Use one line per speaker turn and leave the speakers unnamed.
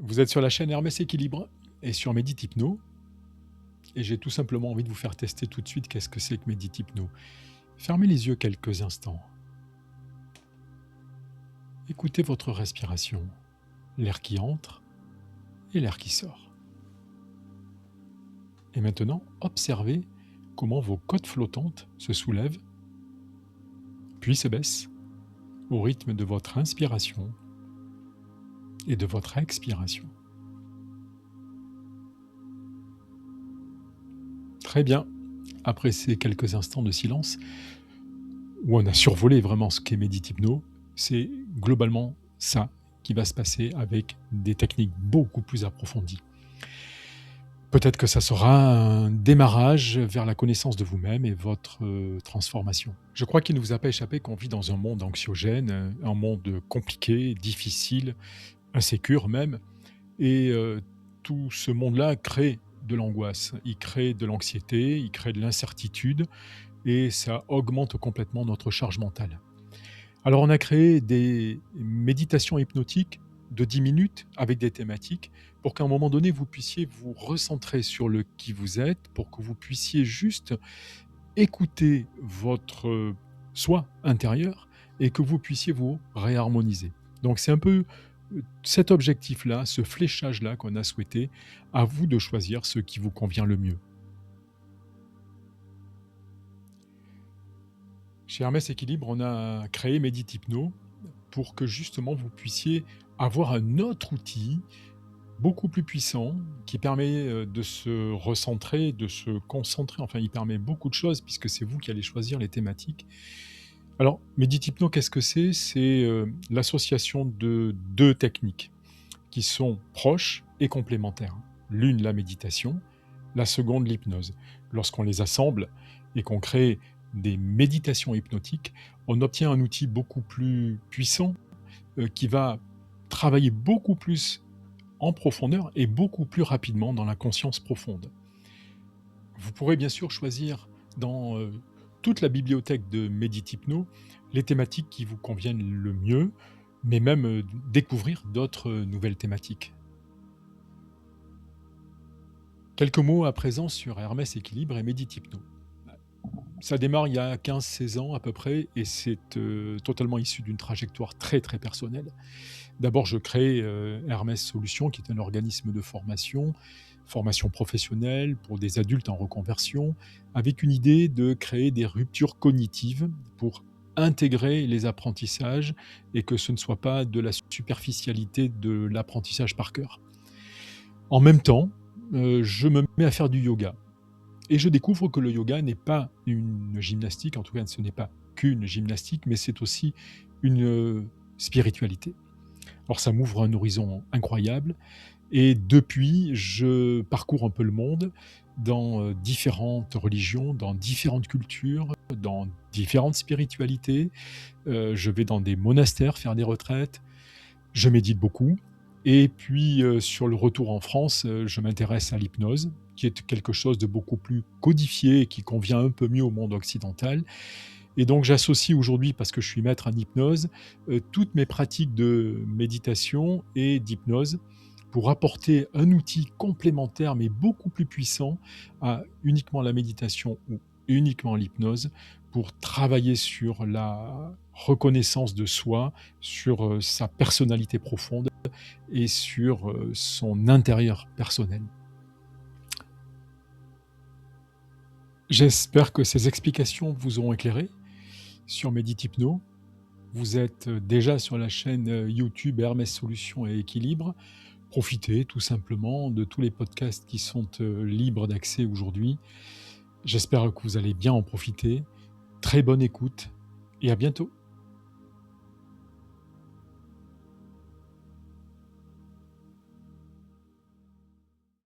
Vous êtes sur la chaîne Hermès Équilibre et sur Médite Hypno, et j'ai tout simplement envie de vous faire tester tout de suite qu'est-ce que c'est que Médite Hypno. Fermez les yeux quelques instants. Écoutez votre respiration, l'air qui entre et l'air qui sort. Et maintenant, observez comment vos côtes flottantes se soulèvent, puis se baissent au rythme de votre inspiration et de votre expiration. Très bien. Après ces quelques instants de silence, où on a survolé vraiment ce qu'est Médite Hypno, c'est globalement ça qui va se passer avec des techniques beaucoup plus approfondies. Peut-être que ça sera un démarrage vers la connaissance de vous-même et votre transformation. Je crois qu'il ne vous a pas échappé qu'on vit dans un monde anxiogène, un monde compliqué, difficile, insécure même, et tout ce monde-là crée de l'angoisse, il crée de l'anxiété, il crée de l'incertitude, et ça augmente complètement notre charge mentale. Alors on a créé des méditations hypnotiques de 10 minutes avec des thématiques pour qu'à un moment donné, vous puissiez vous recentrer sur le qui vous êtes, pour que vous puissiez juste écouter votre soi intérieur et que vous puissiez vous réharmoniser. Donc c'est un peu cet objectif-là, ce fléchage-là qu'on a souhaité. À vous de choisir ce qui vous convient le mieux. Chez Hermès Équilibre, on a créé Médite Hypno pour que justement vous puissiez avoir un autre outil beaucoup plus puissant qui permet de se recentrer, de se concentrer. Enfin, il permet beaucoup de choses puisque c'est vous qui allez choisir les thématiques. Alors, Médite Hypno, qu'est-ce que c'est? C'est l'association de deux techniques qui sont proches et complémentaires. L'une, la méditation, la seconde, l'hypnose. Lorsqu'on les assemble et qu'on crée des méditations hypnotiques, on obtient un outil beaucoup plus puissant qui va travailler beaucoup plus en profondeur et beaucoup plus rapidement dans la conscience profonde. Vous pourrez bien sûr choisir dans toute la bibliothèque de Médite Hypno les thématiques qui vous conviennent le mieux, mais même découvrir d'autres nouvelles thématiques. Quelques mots à présent sur Hermès Équilibre et Médite Hypno. Ça démarre il y a 15-16 ans à peu près et c'est totalement issu d'une trajectoire très très personnelle. D'abord, je crée Hermès Solutions, qui est un organisme de formation professionnelle pour des adultes en reconversion, avec une idée de créer des ruptures cognitives pour intégrer les apprentissages et que ce ne soit pas de la superficialité de l'apprentissage par cœur. En même temps, je me mets à faire du yoga. Et je découvre que le yoga n'est pas une gymnastique, en tout cas ce n'est pas qu'une gymnastique, mais c'est aussi une spiritualité. Alors ça m'ouvre un horizon incroyable et depuis, je parcours un peu le monde dans différentes religions, dans différentes cultures, dans différentes spiritualités. Je vais dans des monastères faire des retraites, je médite beaucoup. Et puis, sur le retour en France, je m'intéresse à l'hypnose, qui est quelque chose de beaucoup plus codifié et qui convient un peu mieux au monde occidental. Et donc, j'associe aujourd'hui, parce que je suis maître en hypnose, toutes mes pratiques de méditation et d'hypnose pour apporter un outil complémentaire, mais beaucoup plus puissant à uniquement la méditation ou uniquement l'hypnose, pour travailler sur la reconnaissance de soi, sur sa personnalité profonde et sur son intérieur personnel. J'espère que ces explications vous ont éclairé sur Médite Hypno. Vous êtes déjà sur la chaîne YouTube Hermès Solutions et Équilibre. Profitez tout simplement de tous les podcasts qui sont libres d'accès aujourd'hui. J'espère que vous allez bien en profiter. Très bonne écoute et à bientôt.